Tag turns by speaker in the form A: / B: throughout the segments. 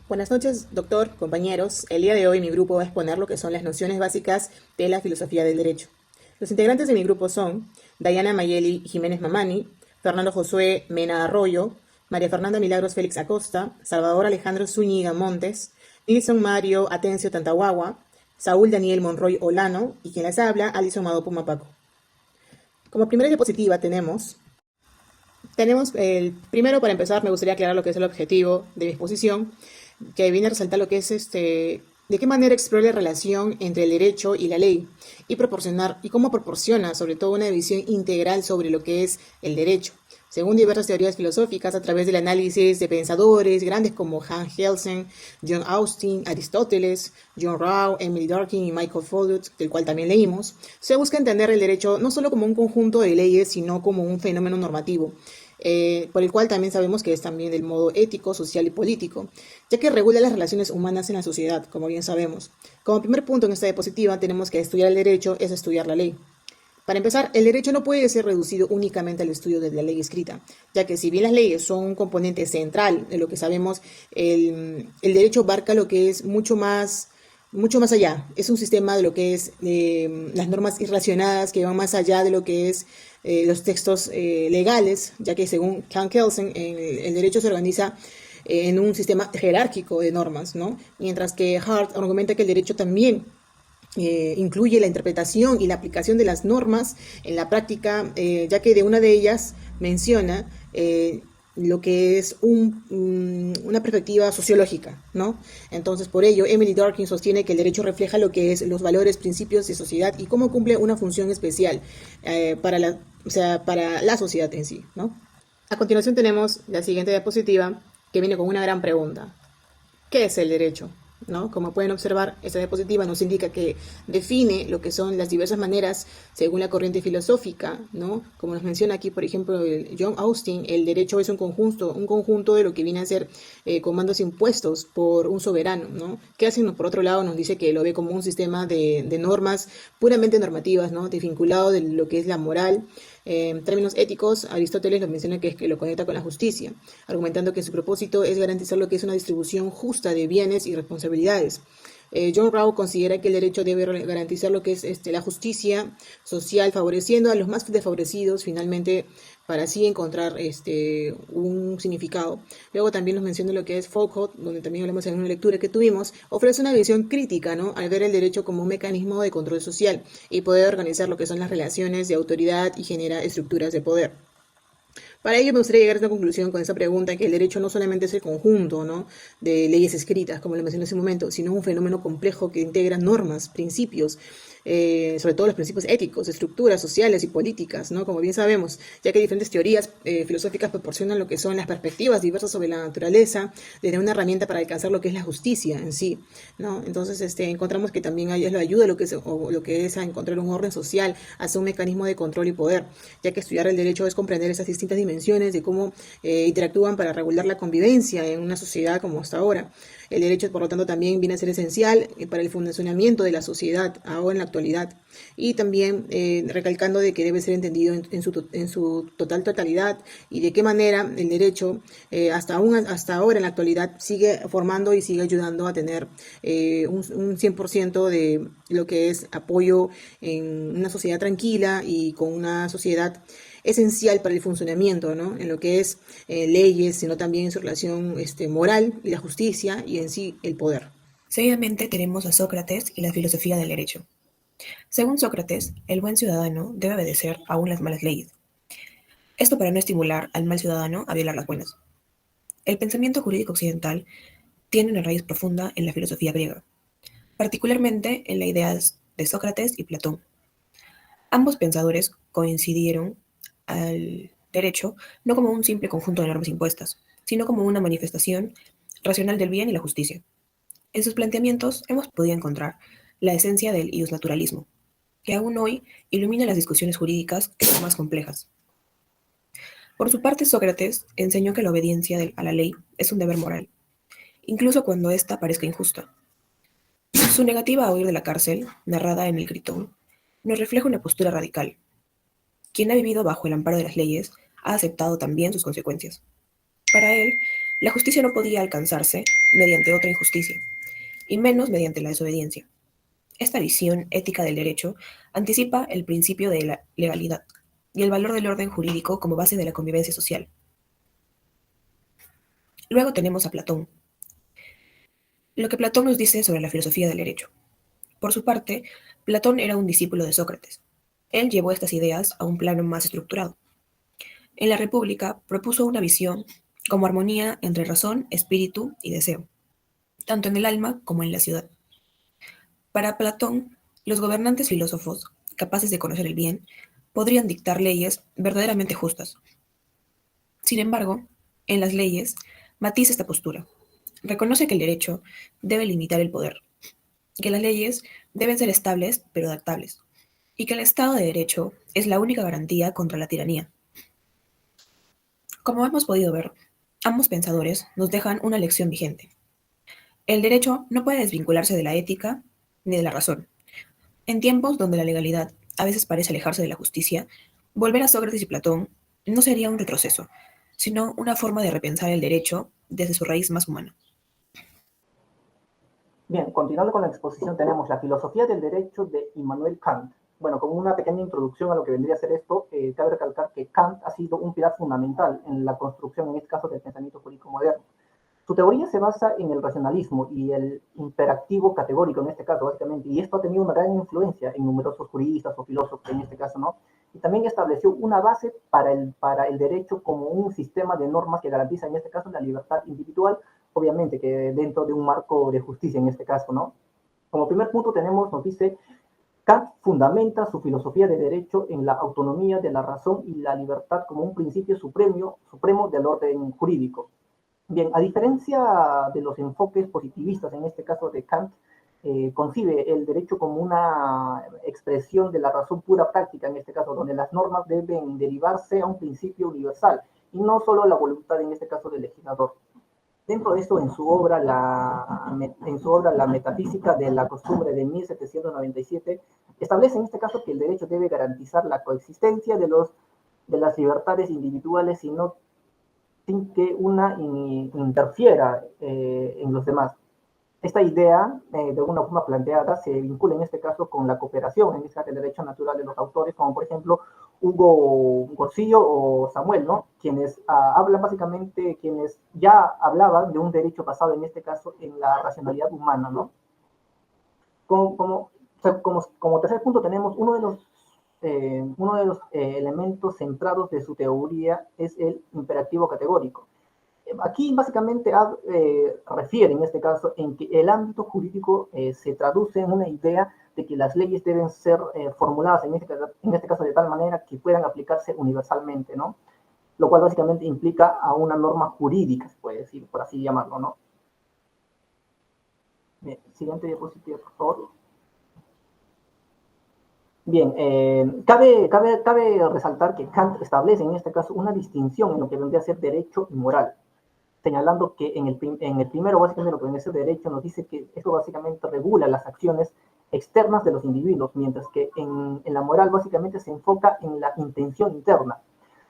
A: Buenas noches, doctor, compañeros. El día de hoy mi grupo va a exponer lo que son las nociones básicas de la filosofía del derecho. Los integrantes de mi grupo son Dayana Mayeli Jiménez Mamani, Fernando Josué Mena Arroyo, María Fernanda Milagros Félix Acosta, Salvador Alejandro Zúñiga Montes, Nilson Mario Atencio Tantahuagua, Saúl Daniel Monroy Olano y quien les habla, Alison Madopo Mapaco. Como primera diapositiva tenemos el primero, para empezar, me gustaría aclarar lo que es el objetivo de mi exposición, que viene a resaltar lo que es de qué manera explora la relación entre el derecho y la ley y cómo proporciona sobre todo una visión integral sobre lo que es el derecho. Según diversas teorías filosóficas, a través del análisis de pensadores grandes como Hans Kelsen, John Austin, Aristóteles, John Rao, Emily Durkheim y Michael Follett, del cual también leímos, se busca entender el derecho no solo como un conjunto de leyes, sino como un fenómeno normativo, por el cual también sabemos que es también del modo ético, social y político, ya que regula las relaciones humanas en la sociedad, como bien sabemos. Como primer punto en esta diapositiva tenemos que estudiar el derecho es estudiar la ley. Para empezar, el derecho no puede ser reducido únicamente al estudio de la ley escrita, ya que si bien las leyes son un componente central de lo que sabemos, el derecho abarca lo que es mucho más allá. Es un sistema de lo que es las normas irracionadas que van más allá de lo que es los textos legales, ya que según Hans Kelsen, el derecho se organiza en un sistema jerárquico de normas, ¿no? Mientras que Hart argumenta que el derecho también incluye la interpretación y la aplicación de las normas en la práctica, ya que de una de ellas menciona lo que es una perspectiva sociológica, ¿no? Entonces, por ello, Emily Durkheim sostiene que el derecho refleja lo que es los valores, principios de sociedad y cómo cumple una función especial para la sociedad en sí, ¿no? A continuación tenemos la siguiente diapositiva que viene con una gran pregunta. ¿Qué es el derecho? ¿No? Como pueden observar, esta diapositiva nos indica que define lo que son las diversas maneras según la corriente filosófica, ¿no? Como nos menciona aquí, por ejemplo, John Austin, el derecho es un conjunto de lo que viene a ser comandos impuestos por un soberano, ¿no? Que hacen, por otro lado, nos dice que lo ve como un sistema de normas puramente normativas, ¿no? Desvinculado de lo que es la moral. En términos éticos, Aristóteles nos menciona que es que lo conecta con la justicia, argumentando que su propósito es garantizar lo que es una distribución justa de bienes y responsabilidades. John Rao considera que el derecho debe garantizar lo que es la justicia social, favoreciendo a los más desfavorecidos, finalmente, para así encontrar un significado. Luego también nos menciona lo que es Foucault, donde también hablamos en una lectura que tuvimos, ofrece una visión crítica, ¿no? Al ver el derecho como un mecanismo de control social y poder organizar lo que son las relaciones de autoridad y genera estructuras de poder. Para ello me gustaría llegar a una conclusión con esta pregunta, que el derecho no solamente es el conjunto, ¿no?, de leyes escritas, como lo mencioné hace un momento, sino un fenómeno complejo que integra normas, principios, sobre todo los principios éticos, estructuras sociales y políticas, ¿no? Como bien sabemos, ya que diferentes teorías filosóficas proporcionan lo que son las perspectivas diversas sobre la naturaleza, desde una herramienta para alcanzar lo que es la justicia en sí, ¿no? Entonces, encontramos que también hay lo ayuda lo que es a encontrar un orden social, hacer un mecanismo de control y poder, ya que estudiar el derecho es comprender esas distintas dimensiones de cómo interactúan para regular la convivencia en una sociedad como hasta ahora. El derecho, por lo tanto, también viene a ser esencial para el funcionamiento de la sociedad ahora en la actualidad, y también recalcando de que debe ser entendido en su totalidad, y de qué manera el derecho hasta ahora en la actualidad sigue formando y sigue ayudando a tener un 100% de lo que es apoyo en una sociedad tranquila y con una sociedad esencial para el funcionamiento, ¿no?, en lo que es leyes, sino también en su relación moral y la justicia y en sí el poder.
B: Seguidamente tenemos a Sócrates y la filosofía del derecho. Según Sócrates, el buen ciudadano debe obedecer aún las malas leyes. Esto para no estimular al mal ciudadano a violar las buenas. El pensamiento jurídico occidental tiene una raíz profunda en la filosofía griega, particularmente en las ideas de Sócrates y Platón. Ambos pensadores coincidieron al derecho no como un simple conjunto de normas impuestas, sino como una manifestación racional del bien y la justicia. En sus planteamientos hemos podido encontrar la esencia del iusnaturalismo, que aún hoy ilumina las discusiones jurídicas que son más complejas. Por su parte, Sócrates enseñó que la obediencia a la ley es un deber moral, incluso cuando ésta parezca injusta. Su negativa a huir de la cárcel, narrada en el Gritón, nos refleja una postura radical. Quien ha vivido bajo el amparo de las leyes ha aceptado también sus consecuencias. Para él, La justicia no podía alcanzarse mediante otra injusticia, y menos mediante la desobediencia. Esta visión ética del derecho anticipa el principio de la legalidad y el valor del orden jurídico como base de la convivencia social. Luego tenemos a Platón. Lo que Platón nos dice sobre la filosofía del derecho. Por su parte, Platón era un discípulo de Sócrates. Él llevó estas ideas a un plano más estructurado. En la República propuso una visión como armonía entre razón, espíritu y deseo, tanto en el alma como en la ciudad. Para Platón, los gobernantes filósofos, capaces de conocer el bien, podrían dictar leyes verdaderamente justas. Sin embargo, en las leyes matiza esta postura. Reconoce que el derecho debe limitar el poder, que las leyes deben ser estables pero adaptables, y que el Estado de Derecho es la única garantía contra la tiranía. Como hemos podido ver, ambos pensadores nos dejan una lección vigente. El derecho no puede desvincularse de la ética ni de la razón. En tiempos donde la legalidad a veces parece alejarse de la justicia, volver a Sócrates y Platón no sería un retroceso, sino una forma de repensar el derecho desde su raíz más humana.
C: Bien, continuando con la exposición, tenemos la filosofía del derecho de Immanuel Kant. Bueno, como una pequeña introducción a lo que vendría a ser esto, cabe recalcar que Kant ha sido un pilar fundamental en la construcción, en este caso, del pensamiento jurídico moderno. Su teoría se basa en el racionalismo y el imperativo categórico, en este caso, básicamente, y esto ha tenido una gran influencia en numerosos juristas o filósofos, en este caso, ¿no? Y también estableció una base para el derecho como un sistema de normas que garantiza, en este caso, la libertad individual, obviamente que dentro de un marco de justicia, en este caso, ¿no? Como primer punto tenemos, nos dice, Kant fundamenta su filosofía de derecho en la autonomía de la razón y la libertad como un principio supremo del orden jurídico. Bien, a diferencia de los enfoques positivistas, en este caso de Kant, concibe el derecho como una expresión de la razón pura práctica, en este caso, donde las normas deben derivarse a un principio universal y no solo la voluntad, en este caso, del legislador. Dentro de esto, en su obra La metafísica de la costumbre de 1797, establece en este caso que el derecho debe garantizar la coexistencia de las libertades individuales y no sin que una interfiera en los demás. Esta idea, de alguna forma planteada, se vincula en este caso con la cooperación, en este caso el derecho natural de los autores, como por ejemplo Hugo Gorcillo o Samuel, ¿no? Quienes hablan básicamente, quienes ya hablaban de un derecho basado en este caso en la racionalidad humana, ¿no? Como tercer punto tenemos uno de los elementos centrados de su teoría es el imperativo categórico. Aquí básicamente refiere en este caso en que el ámbito jurídico se traduce en una idea de que las leyes deben ser formuladas en este caso de tal manera que puedan aplicarse universalmente, ¿no? Lo cual básicamente implica a una norma jurídica, se puede decir, por así llamarlo, ¿no? Bien, siguiente diapositiva, por favor. Bien, cabe resaltar que Kant establece en este caso una distinción en lo que vendría a ser derecho y moral, señalando que en el primero, básicamente, lo que viene a ser derecho, nos dice que esto básicamente regula las acciones externas de los individuos, mientras que en la moral básicamente se enfoca en la intención interna.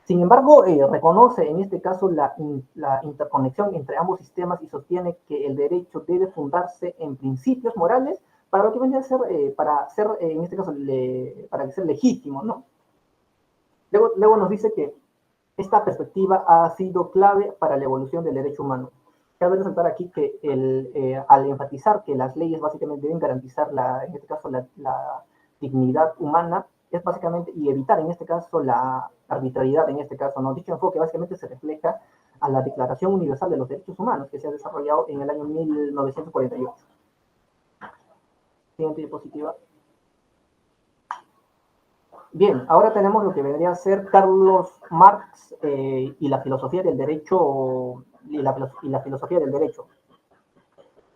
C: Sin embargo, reconoce en este caso la interconexión entre ambos sistemas y sostiene que el derecho debe fundarse en principios morales para lo que viene a ser, para ser, en este caso, para ser legítimo, ¿no? Luego nos dice que esta perspectiva ha sido clave para la evolución del derecho humano. Cabe resaltar aquí que al enfatizar que las leyes básicamente deben garantizar, en este caso, la dignidad humana, es básicamente, y evitar en este caso la arbitrariedad, en este caso, ¿no? Dicho enfoque básicamente se refleja a la Declaración Universal de los Derechos Humanos, que se ha desarrollado en el año 1948. Siguiente diapositiva. Bien, ahora tenemos lo que vendría a ser Carlos Marx y la filosofía del derecho y la filosofía del derecho.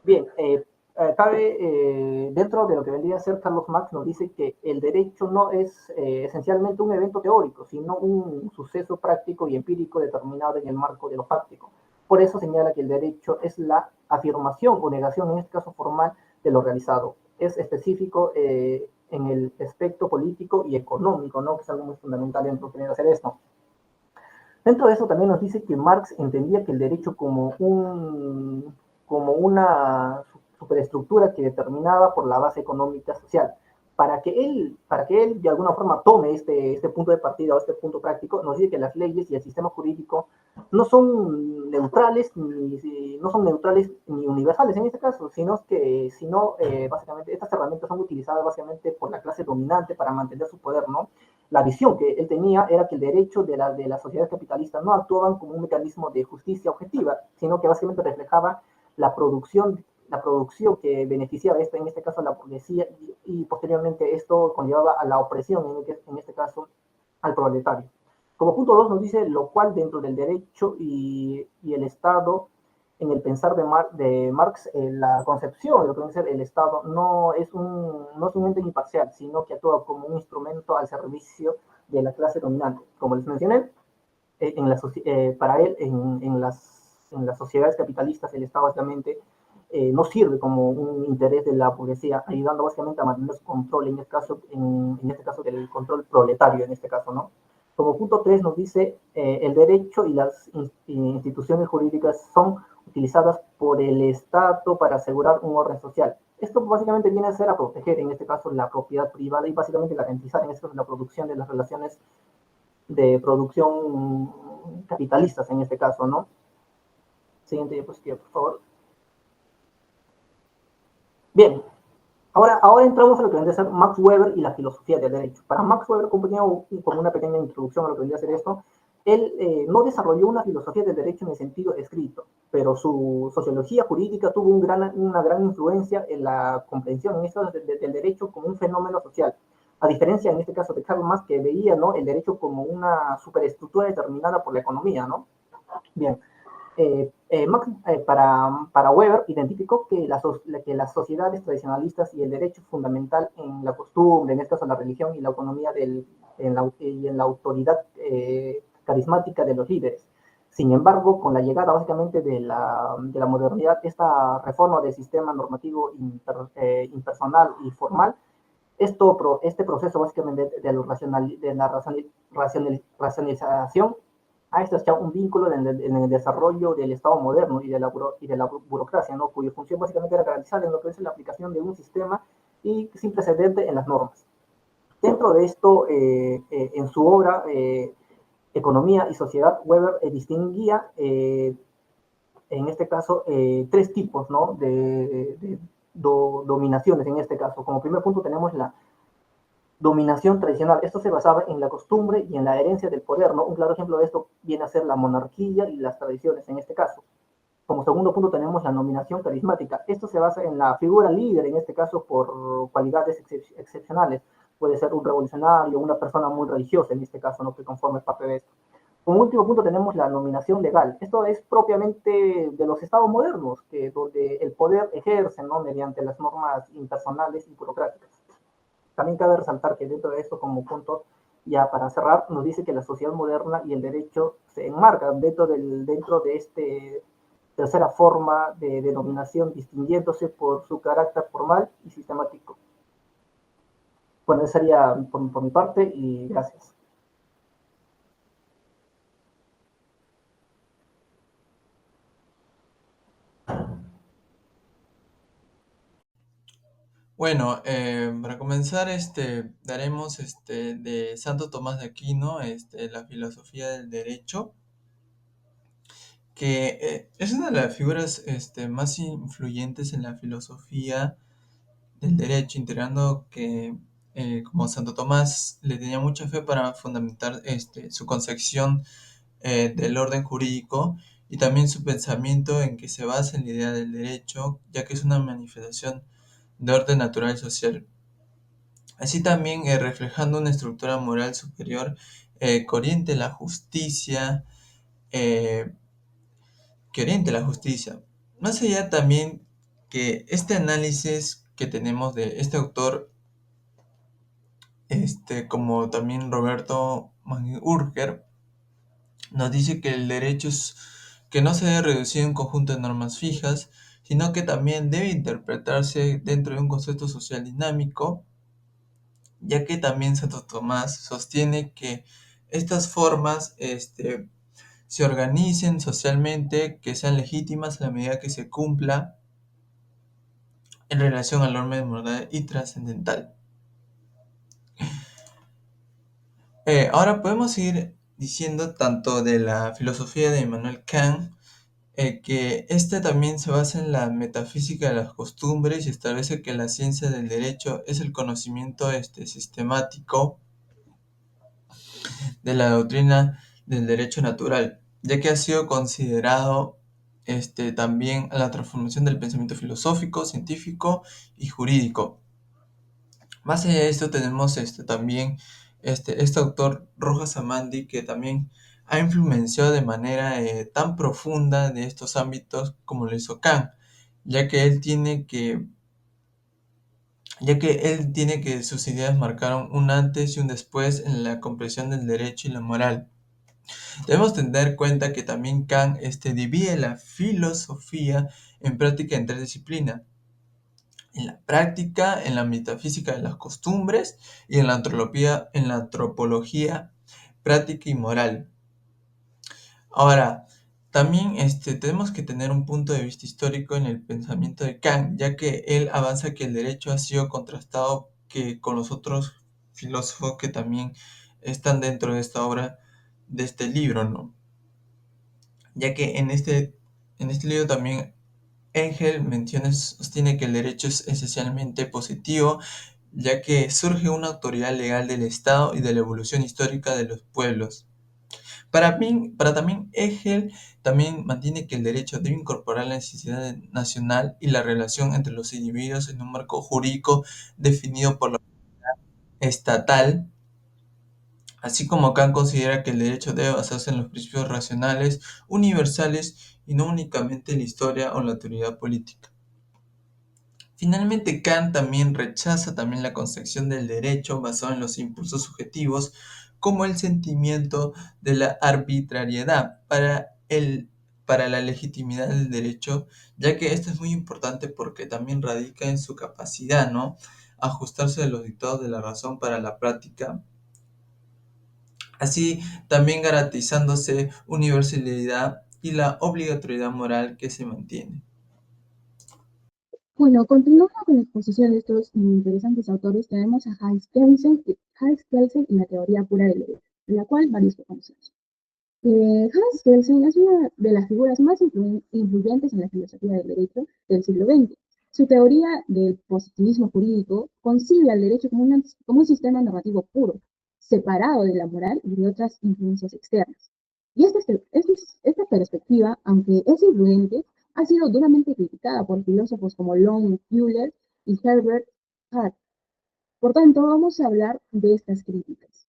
C: Bien, dentro de lo que vendría a ser Carlos Marx nos dice que el derecho no es esencialmente un evento teórico, sino un suceso práctico y empírico determinado en el marco de lo fáctico. Por eso señala que el derecho es la afirmación o negación, en este caso formal, de lo realizado. Es específico en el aspecto político y económico, ¿no? Que es algo muy fundamental dentro de hacer esto. Dentro de eso también nos dice que Marx entendía que el derecho como una superestructura que determinaba por la base económica social. Para que él de alguna forma tome este punto de partida o este punto práctico, nos dice que las leyes y el sistema jurídico no son neutrales ni universales en este caso, sino básicamente estas herramientas son utilizadas básicamente por la clase dominante para mantener su poder, ¿no? La visión que él tenía era que el derecho de la sociedad capitalista no actuaban como un mecanismo de justicia objetiva, sino que básicamente reflejaba la producción que beneficiaba en este caso a la burguesía y posteriormente esto conllevaba a la opresión, en este caso al proletario. Como punto 2 nos dice lo cual dentro del derecho y el Estado, en el pensar de Marx, la concepción de lo que debe ser el Estado no es un ente imparcial, sino que actúa como un instrumento al servicio de la clase dominante. Como les mencioné, para él, en las sociedades capitalistas, el Estado básicamente no sirve como un interés de la burguesía, ayudando básicamente a mantener su control, en este caso del control proletario, en este caso, ¿no? Como punto 3 nos dice, el derecho y las instituciones jurídicas son utilizadas por el Estado para asegurar un orden social. Esto básicamente viene a ser a proteger, en este caso, la propiedad privada y básicamente garantizar, en este caso, la producción de las relaciones de producción capitalistas, en este caso, ¿no? Siguiente diapositiva, por favor. Bien, ahora entramos a lo que vendría a ser Max Weber y la filosofía del derecho. Para Max Weber, como una pequeña introducción a lo que vendría a ser esto, él no desarrolló una filosofía del derecho en el sentido escrito, pero su sociología jurídica tuvo una gran influencia en la comprensión en esto del derecho como un fenómeno social. A diferencia, en este caso, de Karl Marx, que veía, ¿no?, el derecho como una superestructura determinada por la economía, ¿no? Bien, para Weber identificó que las sociedades tradicionalistas y el derecho fundamental en la costumbre, en este caso la religión y la autonomía en la autoridad carismática de los líderes. Sin embargo, con la llegada básicamente de la modernidad, esta reforma del sistema normativo impersonal y formal, este proceso básicamente de la racionalización ha establecido un vínculo en el desarrollo del Estado moderno y de la burocracia, ¿no?, cuya función básicamente era garantizar en lo que es la aplicación de un sistema y sin precedente en las normas. Dentro de esto, en su obra Economía y Sociedad, Weber distinguía, en este caso, tres tipos, ¿no?, de dominaciones. En este caso, como primer punto tenemos la dominación tradicional. Esto se basaba en la costumbre y en la herencia del poder, ¿no? Un claro ejemplo de esto viene a ser la monarquía y las tradiciones en este caso. Como segundo punto tenemos la nominación carismática. Esto se basa en la figura líder, en este caso por cualidades excepcionales. Puede ser un revolucionario, una persona muy religiosa, en este caso, ¿no?, que conforme parte de esto. Como último punto tenemos la nominación legal. Esto es propiamente de los estados modernos, donde el poder ejerce, ¿no?, mediante las normas impersonales y burocráticas. También cabe resaltar que dentro de esto, como punto, ya para cerrar, nos dice que la sociedad moderna y el derecho se enmarcan dentro de esta tercera forma de denominación, distinguiéndose por su carácter formal y sistemático. Bueno, eso sería por mi parte y gracias.
D: Bueno, para comenzar, daremos de Santo Tomás de Aquino, la filosofía del derecho, que es una de las figuras más influyentes en la filosofía del derecho, integrando que, como Santo Tomás, le tenía mucha fe para fundamentar su concepción del orden jurídico y también su pensamiento en que se basa en la idea del derecho, ya que es una manifestación de orden natural y social. Así también reflejando una estructura moral superior que oriente la justicia, eh, Más allá también que este análisis que tenemos de este autor, como también Roberto Manurger, nos dice que el derecho que no se debe reducir a un conjunto de normas fijas, sino que también debe interpretarse dentro de un concepto social dinámico, ya que también Santo Tomás sostiene que estas formas se organicen socialmente, que sean legítimas a la medida que se cumpla en relación al orden moral y trascendental. Ahora podemos seguir diciendo tanto de la filosofía de Immanuel Kant, que este también se basa en la metafísica de las costumbres y establece que la ciencia del derecho es el conocimiento sistemático de la doctrina del derecho natural, ya que ha sido considerado también la transformación del pensamiento filosófico, científico y jurídico. Más allá de esto tenemos también este autor Rojas Amandi, que también ha influenciado de manera tan profunda de estos ámbitos como lo hizo Kant, ya que él tiene que sus ideas marcaron un antes y un después en la comprensión del derecho y la moral. Debemos tener en cuenta que también Kant divide la filosofía en práctica en tres disciplinas: en la práctica, en la metafísica de las costumbres y en la antropología práctica y moral. Ahora, también tenemos que tener un punto de vista histórico en el pensamiento de Kant, ya que él avanza que el derecho ha sido contrastado con los otros filósofos que también están dentro de esta obra, de este libro, ¿no? Ya que en este libro también Engel sostiene que el derecho es esencialmente positivo, ya que surge una autoridad legal del Estado y de la evolución histórica de los pueblos. Para también Hegel también mantiene que el derecho debe incorporar la necesidad nacional y la relación entre los individuos en un marco jurídico definido por la estatal, así como Kant considera que el derecho debe basarse en los principios racionales, universales y no únicamente en la historia o la autoridad política. Finalmente, Kant también rechaza también la concepción del derecho basado en los impulsos subjetivos, como el sentimiento de la arbitrariedad para la legitimidad del derecho, ya que esto es muy importante porque también radica en su capacidad, ¿no?, ajustarse a los dictados de la razón para la práctica, así también garantizándose universalidad y la obligatoriedad moral que se mantiene.
E: Bueno, continuando con la exposición de estos interesantes autores, tenemos a Hans Kelsen y la teoría pura del derecho, de la cual varios lo conocemos. Hans Kelsen es una de las figuras más influyentes en la filosofía del derecho del siglo XX. Su teoría del positivismo jurídico concibe al derecho como un sistema normativo puro, separado de la moral y de otras influencias externas. Y esta perspectiva, aunque es influyente, ha sido duramente criticada por filósofos como Long Euler y Herbert Hart. Por tanto, vamos a hablar de estas críticas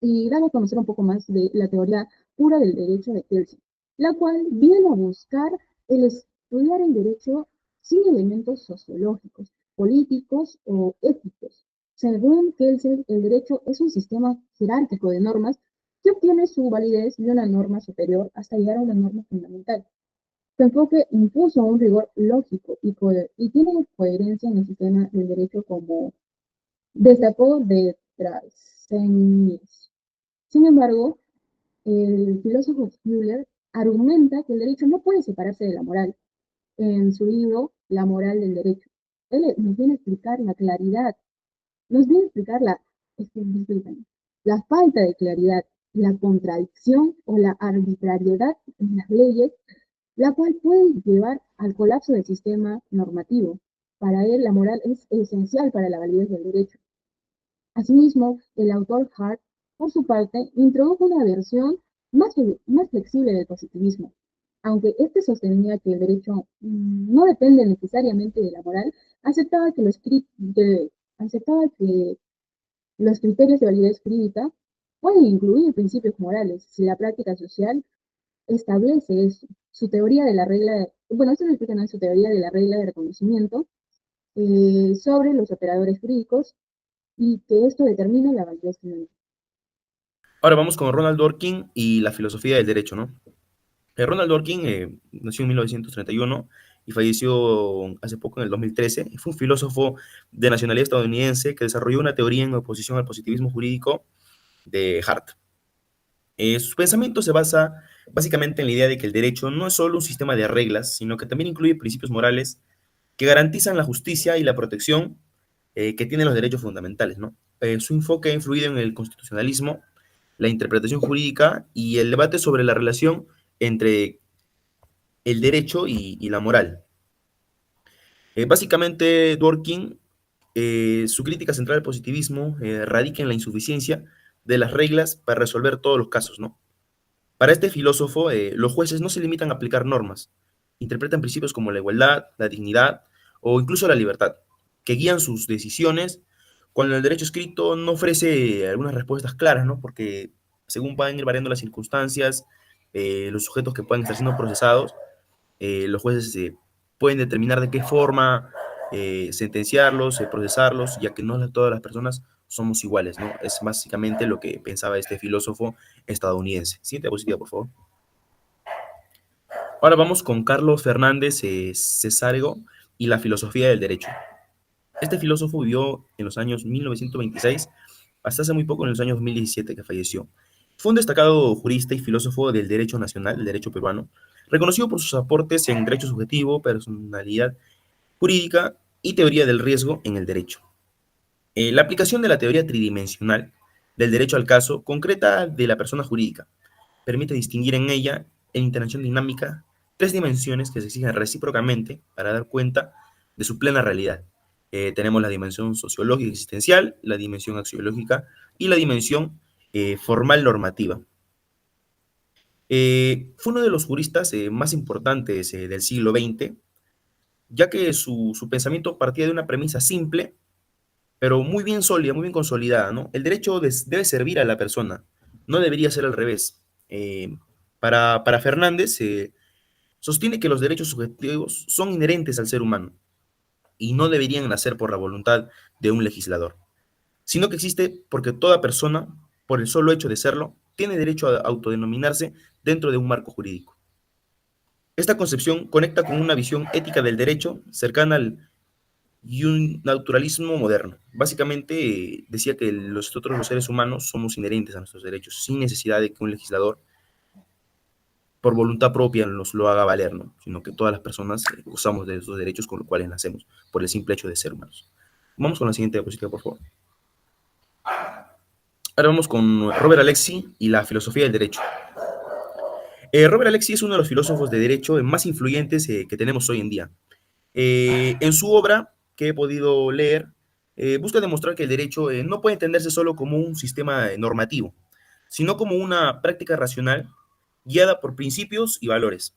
E: y dar a conocer un poco más de la teoría pura del derecho de Kelsen, la cual viene a buscar el estudiar el derecho sin elementos sociológicos, políticos o éticos. Según Kelsen, el derecho es un sistema jerárquico de normas que obtiene su validez de una norma superior hasta llegar a una norma fundamental. Su enfoque impuso un rigor lógico y tiene coherencia en el sistema del derecho como destacó de Trasenius. Sin embargo, el filósofo Euler argumenta que el derecho no puede separarse de la moral. En su libro La moral del derecho, él nos viene a explicar la claridad, nos viene a explicar la falta de claridad, la contradicción o la arbitrariedad en las leyes, la cual puede llevar al colapso del sistema normativo. Para él, la moral es esencial para la validez del derecho. Asimismo, el autor Hart, por su parte, introdujo una versión más flexible del positivismo. Aunque este sostenía que el derecho no depende necesariamente de la moral, aceptaba que los criterios de validez jurídica pueden incluir principios morales si la práctica social establece eso. Su teoría de la regla, bueno, esto lo explica en su teoría de la regla de reconocimiento sobre los operadores jurídicos y que esto determina la validez final.
F: Ahora vamos con Ronald Dworkin y la filosofía del derecho, ¿no? Ronald Dworkin nació en 1931 y falleció hace poco, en el 2013. Fue un filósofo de nacionalidad estadounidense que desarrolló una teoría en oposición al positivismo jurídico de Hart. Su pensamiento se basa básicamente en la idea de que el derecho no es solo un sistema de reglas, sino que también incluye principios morales que garantizan la justicia y la protección que tienen los derechos fundamentales, ¿no? Su enfoque ha influido en el constitucionalismo, la interpretación jurídica y el debate sobre la relación entre el derecho y la moral. Básicamente, Dworkin, su crítica central al positivismo radica en la insuficiencia de las reglas para resolver todos los casos, ¿no? Para este filósofo, los jueces no se limitan a aplicar normas, interpretan principios como la igualdad, la dignidad o incluso la libertad, que guían sus decisiones cuando el derecho escrito no ofrece algunas respuestas claras, ¿no? Porque según van ir variando las circunstancias, los sujetos que pueden estar siendo procesados, los jueces pueden determinar de qué forma sentenciarlos, procesarlos, ya que no todas las personas somos iguales, ¿no? Es básicamente lo que pensaba este filósofo estadounidense. Siguiente diapositiva, por favor. Ahora vamos con Carlos Fernández Cesárego y la filosofía del derecho. Este filósofo vivió en los años 1926 hasta hace muy poco, en los años 2017, que falleció. Fue un destacado jurista y filósofo del derecho nacional, el derecho peruano, reconocido por sus aportes en derecho subjetivo, personalidad jurídica y teoría del riesgo en el derecho. La aplicación de la teoría tridimensional del derecho al caso concreta de la persona jurídica permite distinguir en ella, en interacción dinámica, tres dimensiones que se exigen recíprocamente para dar cuenta de su plena realidad. Tenemos la dimensión sociológica existencial, la dimensión axiológica y la dimensión formal normativa. Fue uno de los juristas más importantes del siglo XX, ya que su pensamiento partía de una premisa simple, pero muy bien sólida, muy bien consolidada, ¿no? El derecho debe servir a la persona, no debería ser al revés. Para Fernández, sostiene que los derechos subjetivos son inherentes al ser humano y no deberían nacer por la voluntad de un legislador, sino que existe porque toda persona, por el solo hecho de serlo, tiene derecho a autodenominarse dentro de un marco jurídico. Esta concepción conecta con una visión ética del derecho cercana al y un naturalismo moderno. Básicamente decía que nosotros los seres humanos somos inherentes a nuestros derechos, sin necesidad de que un legislador por voluntad propia nos lo haga valer, ¿no? Sino que todas las personas gozamos de esos derechos con los cuales nacemos, por el simple hecho de ser humanos. Vamos con la siguiente diapositiva, por favor. Ahora vamos con Robert Alexy y la filosofía del derecho. Robert Alexy es uno de los filósofos de derecho más influyentes que tenemos hoy en día. En su obra, que he podido leer, busca demostrar que el derecho no puede entenderse solo como un sistema normativo, sino como una práctica racional guiada por principios y valores.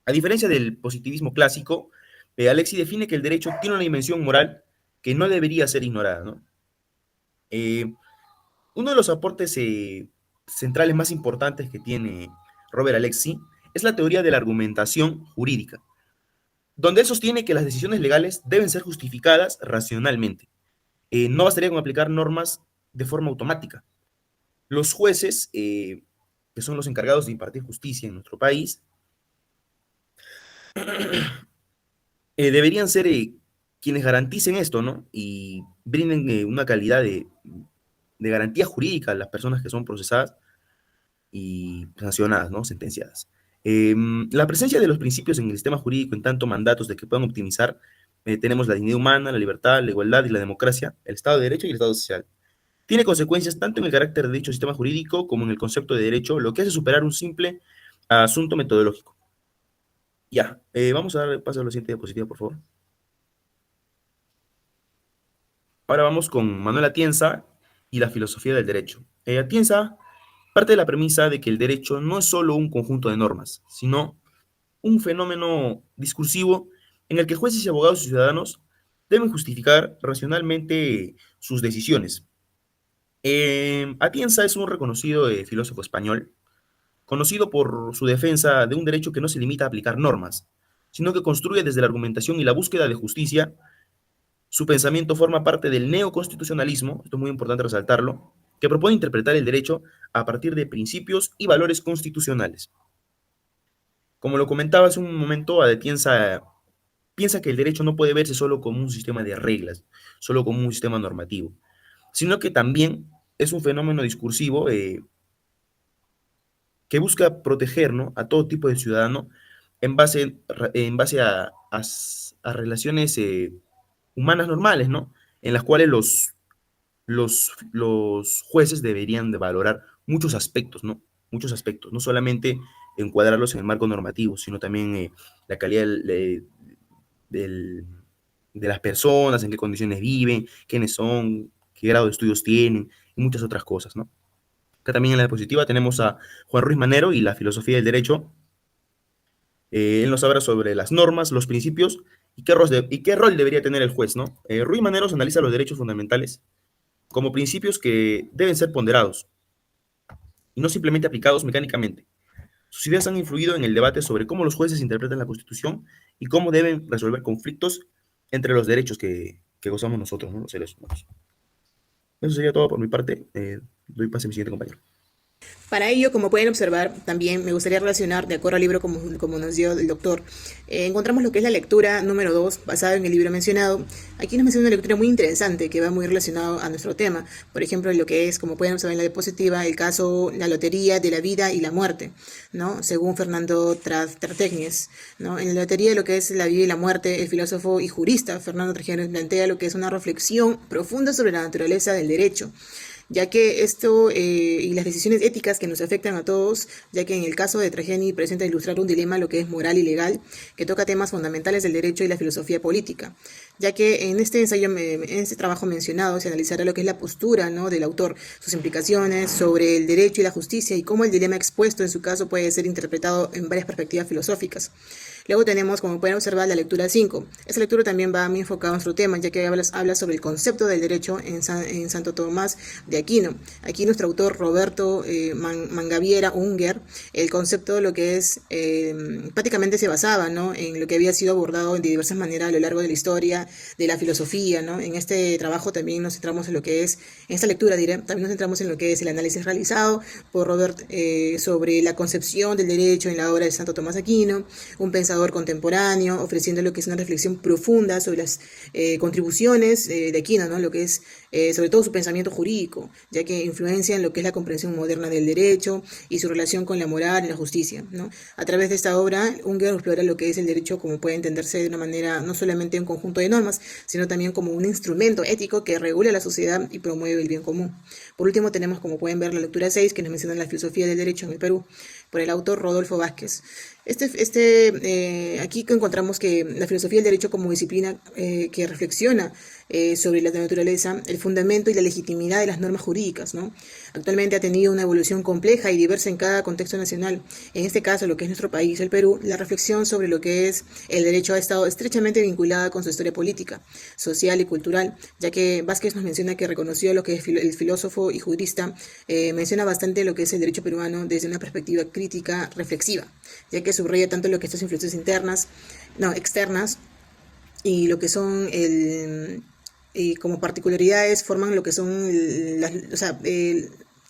F: A diferencia del positivismo clásico, Alexi define que el derecho tiene una dimensión moral que no debería ser ignorada, ¿no? Uno de los aportes centrales más importantes que tiene Robert Alexi es la teoría de la argumentación jurídica, donde él sostiene que las decisiones legales deben ser justificadas racionalmente. No bastaría con aplicar normas de forma automática. Los jueces, que son los encargados de impartir justicia en nuestro país, deberían ser quienes garanticen esto, ¿no? Y brinden una calidad de garantía jurídica a las personas que son procesadas y sancionadas, ¿no? Sentenciadas. La presencia de los principios en el sistema jurídico en tanto mandatos de que puedan optimizar, tenemos la dignidad humana, la libertad, la igualdad y la democracia, el Estado de Derecho y el Estado social. Tiene consecuencias tanto en el carácter de dicho sistema jurídico como en el concepto de derecho, lo que hace superar un simple asunto metodológico. Ya, vamos a dar paso a la siguiente diapositiva, por favor. Ahora vamos con Manuel Atienza y la filosofía del derecho. Atienza parte de la premisa de que el derecho no es solo un conjunto de normas, sino un fenómeno discursivo en el que jueces y abogados y ciudadanos deben justificar racionalmente sus decisiones. Atienza es un reconocido filósofo español, conocido por su defensa de un derecho que no se limita a aplicar normas, sino que construye desde la argumentación y la búsqueda de justicia. Su pensamiento forma parte del neoconstitucionalismo, esto es muy importante resaltarlo, que propone interpretar el derecho a partir de principios y valores constitucionales. Como lo comentaba hace un momento, Atienza piensa que el derecho no puede verse solo como un sistema de reglas, solo como un sistema normativo, sino que también es un fenómeno discursivo que busca proteger, ¿no?, a todo tipo de ciudadano en base a relaciones humanas normales, ¿no? En las cuales los jueces deberían de valorar muchos aspectos, ¿no? Muchos aspectos, no solamente encuadrarlos en el marco normativo, sino también la calidad del- de las personas, en qué condiciones viven, quiénes son, qué grado de estudios tienen y muchas otras cosas, ¿no? Acá también en la diapositiva tenemos a Juan Ruiz Manero y la filosofía del derecho. Él nos habla sobre las normas, los principios y qué rol debería tener el juez, ¿no? Ruiz Maneros analiza los derechos fundamentales como principios que deben ser ponderados y no simplemente aplicados mecánicamente. Sus ideas han influido en el debate sobre cómo los jueces interpretan la Constitución y cómo deben resolver conflictos entre los derechos que gozamos nosotros, ¿no?, los seres humanos. Eso sería todo por mi parte. Doy pase a mi siguiente compañero.
A: Para ello, como pueden observar, también me gustaría relacionar, de acuerdo al libro como nos dio el doctor, encontramos lo que es la lectura número 2, basada en el libro mencionado. Aquí nos menciona una lectura muy interesante que va muy relacionado a nuestro tema. Por ejemplo, lo que es, como pueden observar en la diapositiva, el caso, la lotería de la vida y la muerte, ¿no? Según Fernando Trategnies, ¿no? En la lotería de lo que es la vida y la muerte, el filósofo y jurista Fernando Trategnies plantea lo que es una reflexión profunda sobre la naturaleza del derecho, ya que esto y las decisiones éticas que nos afectan a todos, ya que en el caso de Trajeni presenta ilustrar un dilema, lo que es moral y legal, que toca temas fundamentales del derecho y la filosofía política, ya que en este ensayo, en este trabajo mencionado, se analizará lo que es la postura, ¿no?, del autor, sus implicaciones sobre el derecho y la justicia y cómo el dilema expuesto en su caso puede ser interpretado en varias perspectivas filosóficas. Luego tenemos, como pueden observar, la lectura 5. Esta lectura también va muy enfocada a nuestro tema, ya que habla sobre el concepto del derecho en Santo Tomás de Aquino. Aquí nuestro autor Roberto Mangaviera Unger, el concepto de lo que es, prácticamente se basaba, ¿no?, en lo que había sido abordado de diversas maneras a lo largo de la historia de la filosofía, ¿no? En este trabajo también nos centramos en lo que es, en esta lectura diré, también nos centramos en lo que es el análisis realizado por Robert sobre la concepción del derecho en la obra de Santo Tomás de Aquino, un pensador contemporáneo, ofreciendo lo que es una reflexión profunda sobre las contribuciones de Aquino, ¿no?, lo que es sobre todo su pensamiento jurídico, ya que influencia en lo que es la comprensión moderna del derecho y su relación con la moral y la justicia, ¿no? A través de esta obra, Unger explora lo que es el derecho como puede entenderse de una manera no solamente un conjunto de normas, sino también como un instrumento ético que regula la sociedad y promueve el bien común. Por último, tenemos, como pueden ver, la lectura 6, que nos menciona la filosofía del derecho en el Perú, por el autor Rodolfo Vázquez. Aquí encontramos que la filosofía del derecho como disciplina que reflexiona sobre la naturaleza, el fundamento y la legitimidad de las normas jurídicas, ¿no? Actualmente ha tenido una evolución compleja y diversa en cada contexto nacional. En este caso, lo que es nuestro país, el Perú, la reflexión sobre lo que es el derecho ha estado estrechamente vinculada con su historia política, social y cultural, ya que Vázquez nos menciona que reconoció lo que es el filósofo y jurista, menciona bastante lo que es el derecho peruano desde una perspectiva crítica reflexiva, ya que subraya tanto lo que estas influencias externas, y lo que son como particularidades forman lo que son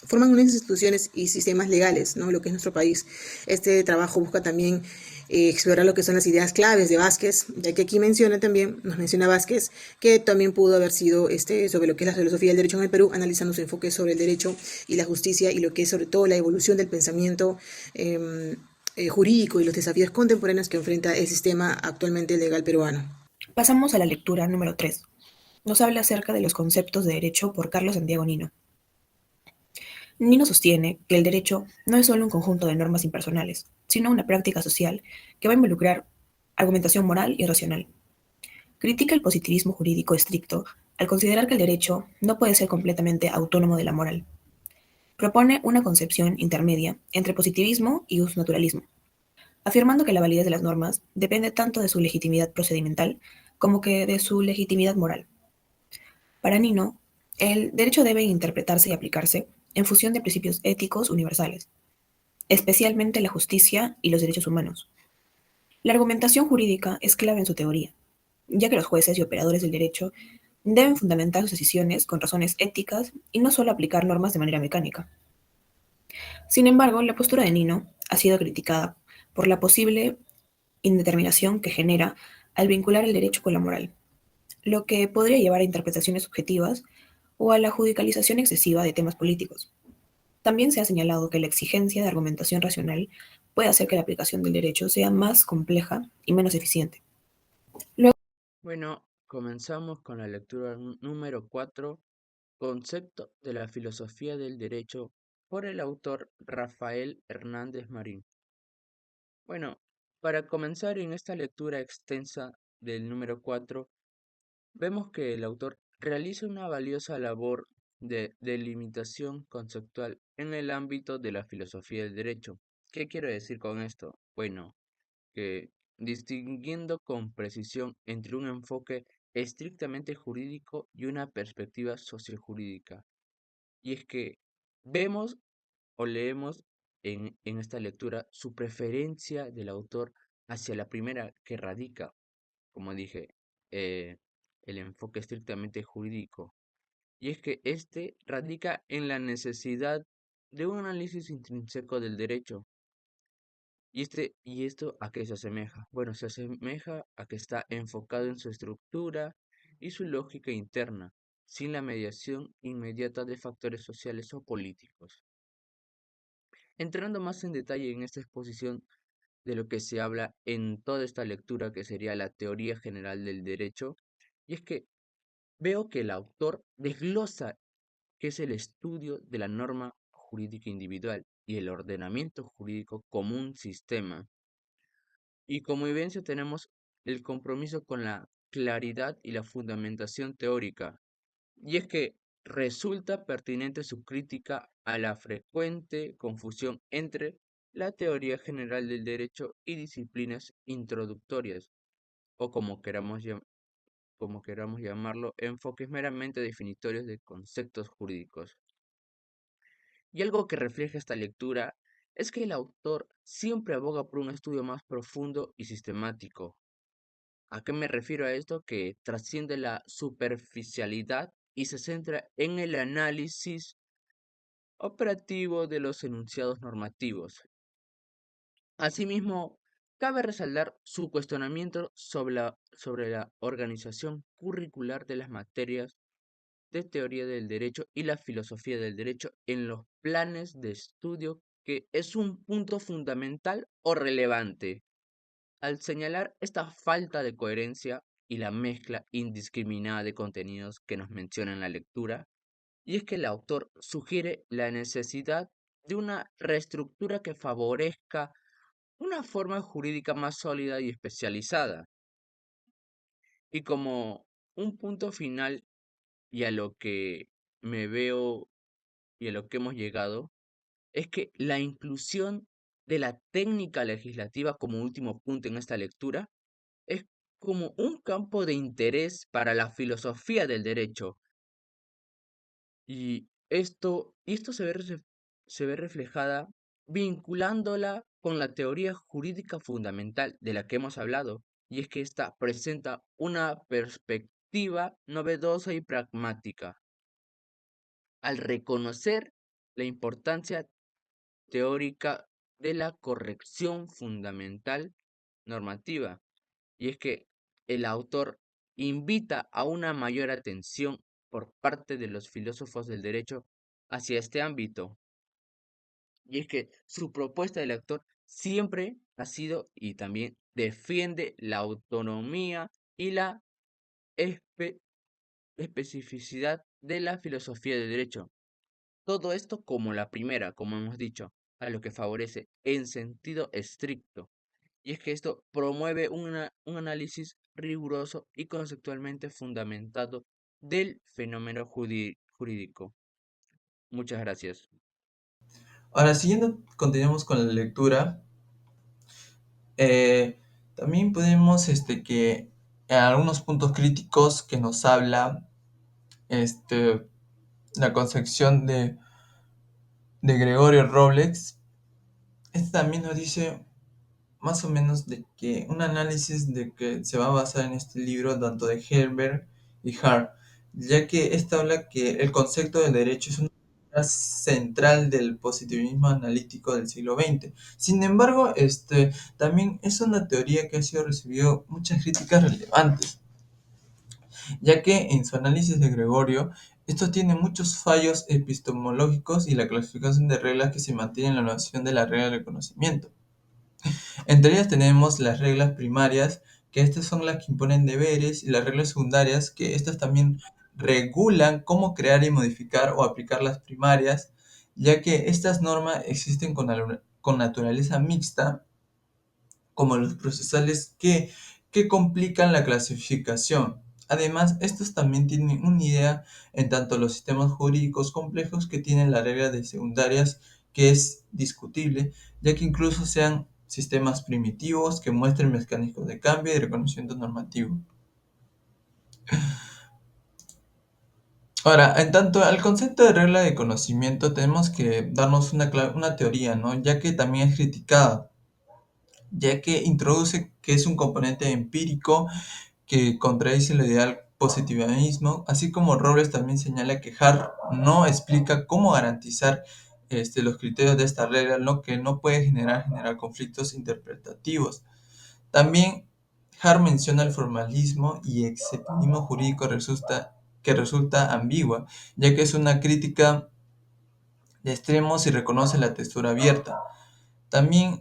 A: forman unas instituciones y sistemas legales, ¿no?, lo que es nuestro país. Este trabajo busca también explorar lo que son las ideas claves de Vázquez, ya que aquí nos menciona Vázquez, que también pudo haber sido sobre lo que es la filosofía del derecho en el Perú, analizando su enfoque sobre el derecho y la justicia y lo que es sobre todo la evolución del pensamiento jurídico y los desafíos contemporáneos que enfrenta el sistema actualmente legal peruano.
B: Pasamos a la lectura número 3. Nos habla acerca de los conceptos de derecho por Carlos Santiago Nino. Nino sostiene que el derecho no es solo un conjunto de normas impersonales, sino una práctica social que va a involucrar argumentación moral y racional. Critica el positivismo jurídico estricto al considerar que el derecho no puede ser completamente autónomo de la moral. Propone una concepción intermedia entre positivismo y justnaturalismo, afirmando que la validez de las normas depende tanto de su legitimidad procedimental como que de su legitimidad moral. Para Nino, el derecho debe interpretarse y aplicarse en función de principios éticos universales, especialmente la justicia y los derechos humanos. La argumentación jurídica es clave en su teoría, ya que los jueces y operadores del derecho deben fundamentar sus decisiones con razones éticas y no solo aplicar normas de manera mecánica. Sin embargo, la postura de Nino ha sido criticada por la posible indeterminación que genera al vincular el derecho con la moral, lo que podría llevar a interpretaciones subjetivas o a la judicialización excesiva de temas políticos. También se ha señalado que la exigencia de argumentación racional puede hacer que la aplicación del derecho sea más compleja y menos eficiente.
G: Bueno, comenzamos con la lectura número 4, Concepto de la filosofía del derecho, por el autor Rafael Hernández Marín. Bueno, para comenzar en esta lectura extensa del número 4, vemos que el autor realiza una valiosa labor de delimitación conceptual en el ámbito de la filosofía del derecho. ¿Qué quiero decir con esto? Bueno, que distinguiendo con precisión entre un enfoque estrictamente jurídico y una perspectiva sociojurídica. Y es que vemos o leemos en esta lectura su preferencia del autor hacia la primera, que radica, como dije, eh, el enfoque estrictamente jurídico. Y es que este radica en la necesidad de un análisis intrínseco del derecho. ¿Y esto a qué se asemeja? Bueno, se asemeja a que está enfocado en su estructura y su lógica interna, sin la mediación inmediata de factores sociales o políticos. Entrando más en detalle en esta exposición de lo que se habla en toda esta lectura, que sería la teoría general del derecho, y es que veo que el autor desglosa que es el estudio de la norma jurídica individual y el ordenamiento jurídico como un sistema. Y como evidencia tenemos el compromiso con la claridad y la fundamentación teórica. Y es que resulta pertinente su crítica a la frecuente confusión entre la teoría general del derecho y disciplinas introductorias, o como queramos llamarlo, enfoques meramente definitorios de conceptos jurídicos. Y algo que refleja esta lectura es que el autor siempre aboga por un estudio más profundo y sistemático. ¿A qué me refiero a esto? Que trasciende la superficialidad y se centra en el análisis operativo de los enunciados normativos. Asimismo, cabe resaltar su cuestionamiento sobre la organización curricular de las materias de teoría del derecho y la filosofía del derecho en los planes de estudio, que es un punto fundamental o relevante. Al señalar esta falta de coherencia y la mezcla indiscriminada de contenidos que nos menciona en la lectura, y es que el autor sugiere la necesidad de una reestructura que favorezca una forma jurídica más sólida y especializada. Y como un punto final y a lo que me veo y a lo que hemos llegado, es que la inclusión de la técnica legislativa como último punto en esta lectura es como un campo de interés para la filosofía del derecho. Y esto se ve reflejada vinculándola con la teoría jurídica fundamental de la que hemos hablado, y es que ésta presenta una perspectiva novedosa y pragmática, al reconocer la importancia teórica de la corrección fundamental normativa. Y es que el autor invita a una mayor atención por parte de los filósofos del derecho hacia este ámbito. Y es que su propuesta del autor siempre ha sido y también defiende la autonomía y la espe- especificidad de la filosofía del derecho. Todo esto como la primera, como hemos dicho, a lo que favorece en sentido estricto. Y es que esto promueve un análisis riguroso y conceptualmente fundamentado del fenómeno jurídico. Muchas gracias.
D: Ahora, siguiendo, continuamos con la lectura. Eh, También podemos que en algunos puntos críticos que nos habla este, la concepción de Gregorio Robles, este también nos dice más o menos de que un análisis de que se va a basar en este libro tanto de Herbert y Hart, ya que este habla que el concepto del derecho es una piedra central del positivismo analítico del siglo XX. Sin embargo, también es una teoría que ha sido recibido muchas críticas relevantes, ya que en su análisis de Gregorio Esto tiene muchos fallos epistemológicos y la clasificación de reglas que se mantiene en la noción de la regla del conocimiento. Entre ellas tenemos las reglas primarias, que estas son las que imponen deberes, y las reglas secundarias, que estas también regulan cómo crear y modificar o aplicar las primarias, ya que estas normas existen con naturaleza mixta, como los procesales que complican la clasificación. Además, estos también tienen una idea en tanto los sistemas jurídicos complejos que tienen la regla de secundarias, que es discutible, ya que incluso sean sistemas primitivos que muestren mecanismos de cambio y reconocimiento normativo. Ahora, en tanto al concepto de regla de conocimiento, tenemos que darnos una teoría, ¿no? Ya que también es criticada, ya que introduce que es un componente empírico que contradice el ideal positivismo, así como Robles también señala que Hart no explica cómo garantizar los criterios de esta regla, lo que no puede generar conflictos interpretativos. También Hart menciona el formalismo y excepcionismo jurídico que resulta ambigua, ya que es una crítica de extremos y reconoce la textura abierta. También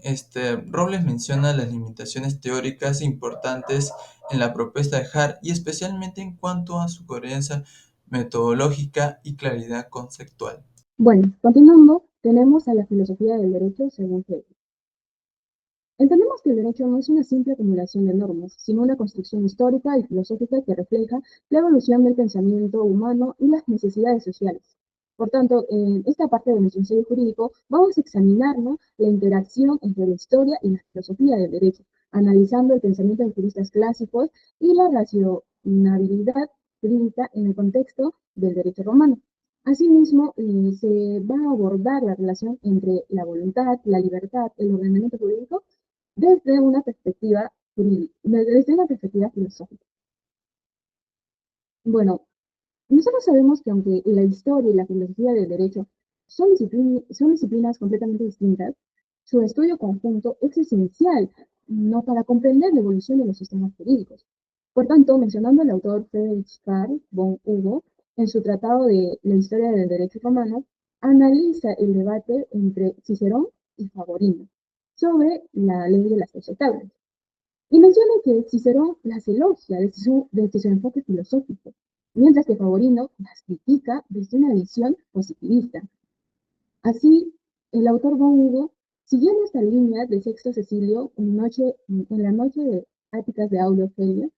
D: Robles menciona las limitaciones teóricas importantes en la propuesta de Hart y especialmente en cuanto a su coherencia metodológica y claridad conceptual.
E: Bueno, continuando, tenemos a la filosofía del derecho según Hegel. Entendemos que el derecho no es una simple acumulación de normas, sino una construcción histórica y filosófica que refleja la evolución del pensamiento humano y las necesidades sociales. Por tanto, en esta parte de nuestro ensayo jurídico vamos a examinar, ¿no?, la interacción entre la historia y la filosofía del derecho, analizando el pensamiento de juristas clásicos y la racionalidad jurídica en el contexto del derecho romano. Asimismo, se va a abordar la relación entre la voluntad, la libertad, el ordenamiento jurídico desde una perspectiva jurídica, desde una perspectiva filosófica. Bueno, nosotros sabemos que aunque la historia y la filosofía del derecho son disciplinas completamente distintas, su estudio conjunto es esencial, ¿no?, para comprender la evolución de los sistemas jurídicos. Por tanto, mencionando al autor Friedrich Karl von Hugo, en su tratado de la historia del derecho romano, analiza el debate entre Cicerón y Favorino sobre la ley de las 12 tablas. Y menciona que Cicerón las elogia desde su enfoque filosófico, mientras que Favorino las critica desde una visión positivista. Así, el autor von Hugo, siguiendo esta línea de Sexto Cecilio en la noche de Áticas de Aulio Gelio,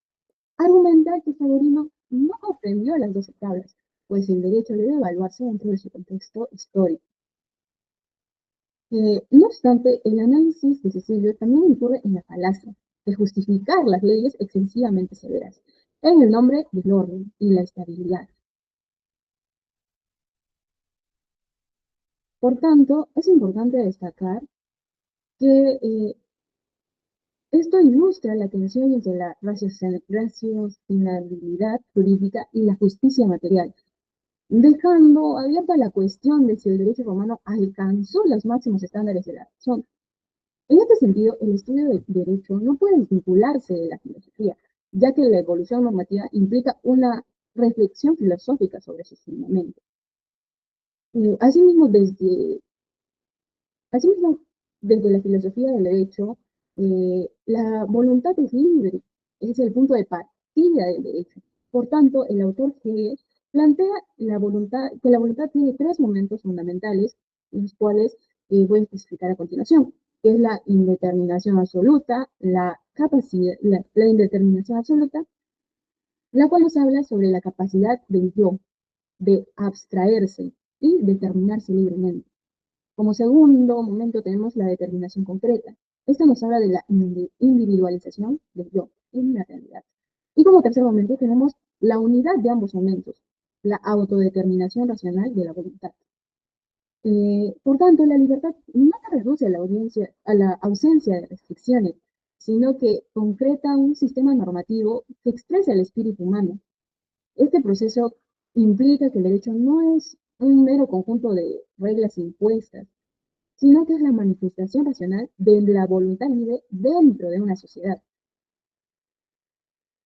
E: argumenta que Favorino no aprendió las 12 tablas, pues el derecho debe evaluarse dentro de su contexto histórico. No obstante, el análisis de Cecilio también incurre en la falacia de justificar las leyes excesivamente severas, en el nombre del orden y la estabilidad. Por tanto, es importante destacar que esto ilustra la tensión entre la racionalidad jurídica y la justicia material, dejando abierta la cuestión de si el derecho romano alcanzó los máximos estándares de la razón. En este sentido, el estudio del derecho no puede desvincularse de la filosofía, ya que la evolución normativa implica una reflexión filosófica sobre sus fundamentos. Asimismo, Asimismo, desde la filosofía del derecho, la voluntad es libre, es el punto de partida del derecho. Por tanto, el autor Hegel plantea que la voluntad tiene tres momentos fundamentales, los cuales voy a explicar a continuación, que es la indeterminación absoluta, la indeterminación absoluta, la cual nos habla sobre la capacidad del yo de abstraerse y determinarse libremente. Como segundo momento tenemos la determinación concreta. Esto nos habla de la individualización del yo en la realidad. Y como tercer momento tenemos la unidad de ambos momentos, la autodeterminación racional de la voluntad. Por tanto, la libertad no se reduce a la ausencia de restricciones, sino que concreta un sistema normativo que expresa el espíritu humano. Este proceso implica que el derecho no es un mero conjunto de reglas impuestas, sino que es la manifestación racional de la voluntad libre dentro de una sociedad.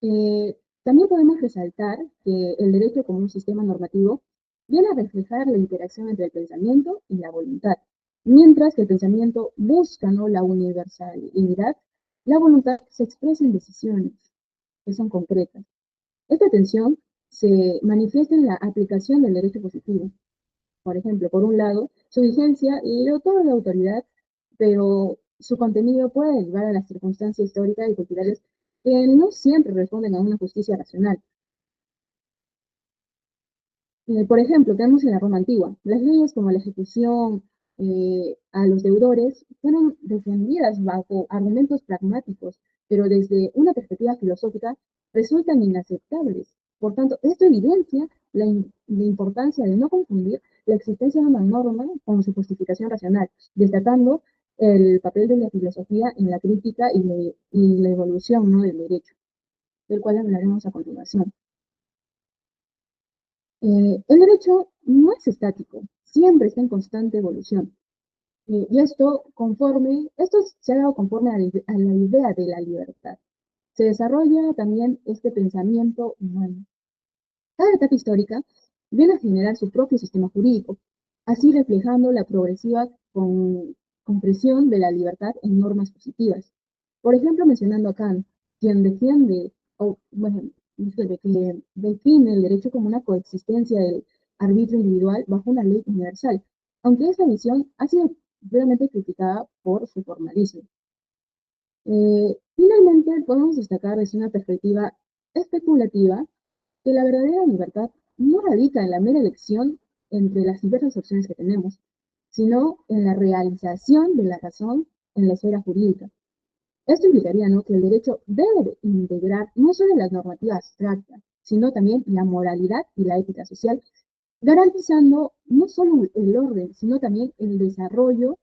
E: También podemos resaltar que el derecho como un sistema normativo viene a reflejar la interacción entre el pensamiento y la voluntad. Mientras que el pensamiento busca, ¿no?, la universalidad, la voluntad se expresa en decisiones que son concretas. Esta tensión se manifiesta en la aplicación del derecho positivo. Por ejemplo, por un lado, su vigencia le otorga la autoridad, pero su contenido puede derivar a las circunstancias históricas y culturales que no siempre responden a una justicia racional. Por ejemplo, tenemos en la Roma antigua, las leyes como la ejecución a los deudores fueron defendidas bajo argumentos pragmáticos, pero desde una perspectiva filosófica resultan inaceptables. Por tanto, esto evidencia la importancia de no confundir la existencia de una norma con su justificación racional, destacando el papel de la filosofía en la crítica y la evolución, ¿no?, del derecho, del cual hablaremos a continuación. El derecho no es estático, siempre está en constante evolución. Y esto se ha dado conforme a la idea de la libertad. Se desarrolla también este pensamiento humano. Cada etapa histórica viene a generar su propio sistema jurídico, así reflejando la progresiva compresión de la libertad en normas positivas. Por ejemplo, mencionando a Kant, quien defiende, o bueno, disculpe, que define el derecho como una coexistencia del arbitrio individual bajo una ley universal, aunque esta visión ha sido duramente criticada por su formalismo. Finalmente, podemos destacar desde una perspectiva especulativa que la verdadera libertad no radica en la mera elección entre las diversas opciones que tenemos, sino en la realización de la razón en la esfera jurídica. Esto implicaría, ¿no?, que el derecho debe integrar no solo la normativa abstracta, sino también la moralidad y la ética social, garantizando no solo el orden, sino también el desarrollo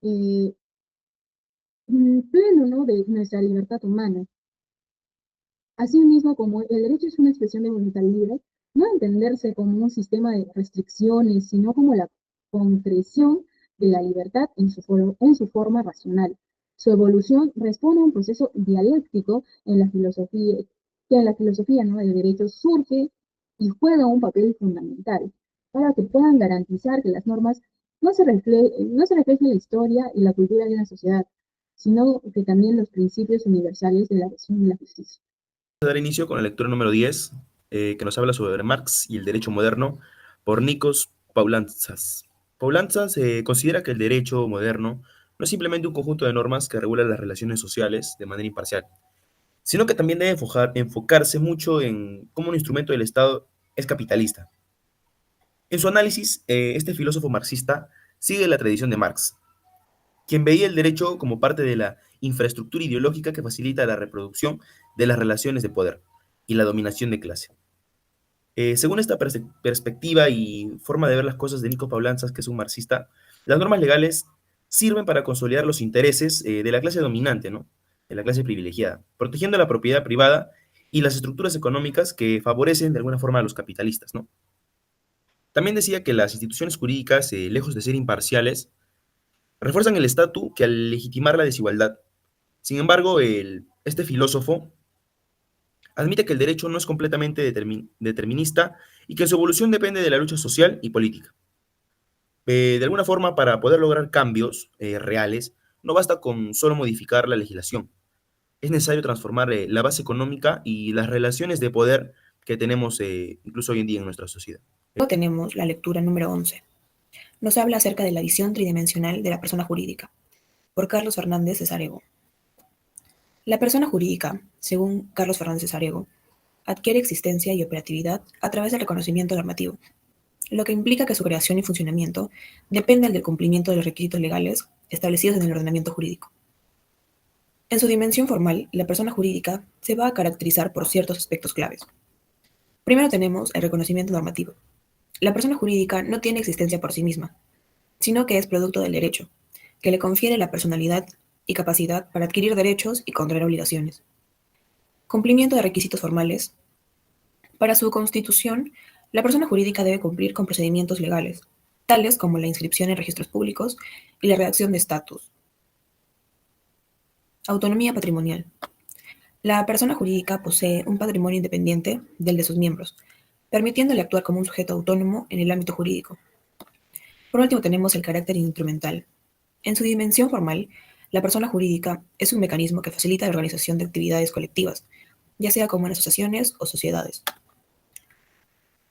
E: eh, pleno, ¿no?, de nuestra libertad humana. Asimismo, como el derecho es una expresión de voluntad libre, no entenderse como un sistema de restricciones, sino como la concreción de la libertad en su forma racional. Su evolución responde a un proceso dialéctico en la filosofía, que en la filosofía, ¿no?, del derecho surge y juega un papel fundamental para que puedan garantizar que las normas no se reflejen la historia y la cultura de una sociedad, sino que también los principios universales de la razón y la justicia.
F: A dar inicio con la lectura número 10, que nos habla sobre Marx y el derecho moderno, por Nikos Poulantzas. Poulantzas considera que el derecho moderno no es simplemente un conjunto de normas que regulan las relaciones sociales de manera imparcial, sino que también debe enfocarse mucho en cómo un instrumento del Estado es capitalista. En su análisis, este filósofo marxista sigue la tradición de Marx, quien veía el derecho como parte de la infraestructura ideológica que facilita la reproducción de las relaciones de poder y la dominación de clase. Según esta perspectiva y forma de ver las cosas de Nico Paulanzas, que es un marxista, las normas legales sirven para consolidar los intereses de la clase dominante, ¿no?, de la clase privilegiada, protegiendo la propiedad privada y las estructuras económicas que favorecen de alguna forma a los capitalistas, ¿no? También decía que las instituciones jurídicas, lejos de ser imparciales, refuerzan el estatus que al legitimar la desigualdad. Sin embargo, este filósofo admite que el derecho no es completamente determinista y que su evolución depende de la lucha social y política. De alguna forma, para poder lograr cambios reales, no basta con solo modificar la legislación. Es necesario transformar la base económica y las relaciones de poder que tenemos incluso hoy en día en nuestra sociedad.
B: Luego tenemos la lectura número 11. Nos habla acerca de la visión tridimensional de la persona jurídica, por Carlos Fernández Cesarego. La persona jurídica, según Carlos Fernández Cesarego, adquiere existencia y operatividad a través del reconocimiento normativo, lo que implica que su creación y funcionamiento dependen del cumplimiento de los requisitos legales establecidos en el ordenamiento jurídico. En su dimensión formal, la persona jurídica se va a caracterizar por ciertos aspectos claves. Primero tenemos el reconocimiento normativo. La persona jurídica no tiene existencia por sí misma, sino que es producto del derecho, que le confiere la personalidad y capacidad para adquirir derechos y contraer obligaciones. Cumplimiento de requisitos formales. Para su constitución, la persona jurídica debe cumplir con procedimientos legales, tales como la inscripción en registros públicos y la redacción de estatus. Autonomía patrimonial. La persona jurídica posee un patrimonio independiente del de sus miembros, permitiéndole actuar como un sujeto autónomo en el ámbito jurídico. Por último, tenemos el carácter instrumental. En su dimensión formal, la persona jurídica es un mecanismo que facilita la organización de actividades colectivas, ya sea como en asociaciones o sociedades.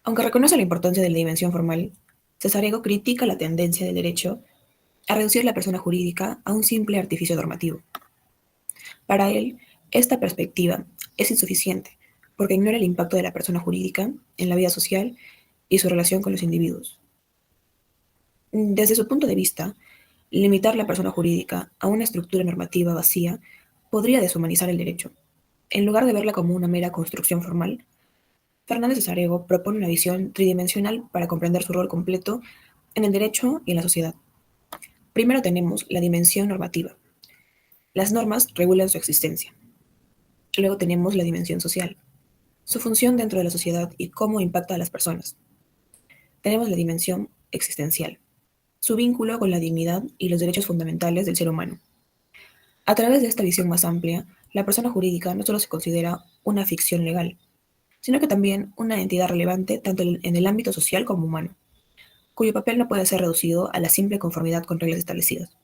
B: Aunque reconoce la importancia de la dimensión formal, Cesarego critica la tendencia del derecho a reducir la persona jurídica a un simple artificio normativo. Para él, esta perspectiva es insuficiente porque ignora el impacto de la persona jurídica en la vida social y su relación con los individuos. Desde su punto de vista, limitar la persona jurídica a una estructura normativa vacía podría deshumanizar el derecho. En lugar de verla como una mera construcción formal, Fernández de Sarego propone una visión tridimensional para comprender su rol completo en el derecho y en la sociedad. Primero tenemos la dimensión normativa. Las normas regulan su existencia. Luego tenemos la dimensión social, su función dentro de la sociedad y cómo impacta a las personas. Tenemos la dimensión existencial, su vínculo con la dignidad y los derechos fundamentales del ser humano. A través de esta visión más amplia, la persona jurídica no solo se considera una ficción legal, sino que también una entidad relevante tanto en el ámbito social como humano, cuyo papel no puede ser reducido a la simple conformidad con reglas establecidas.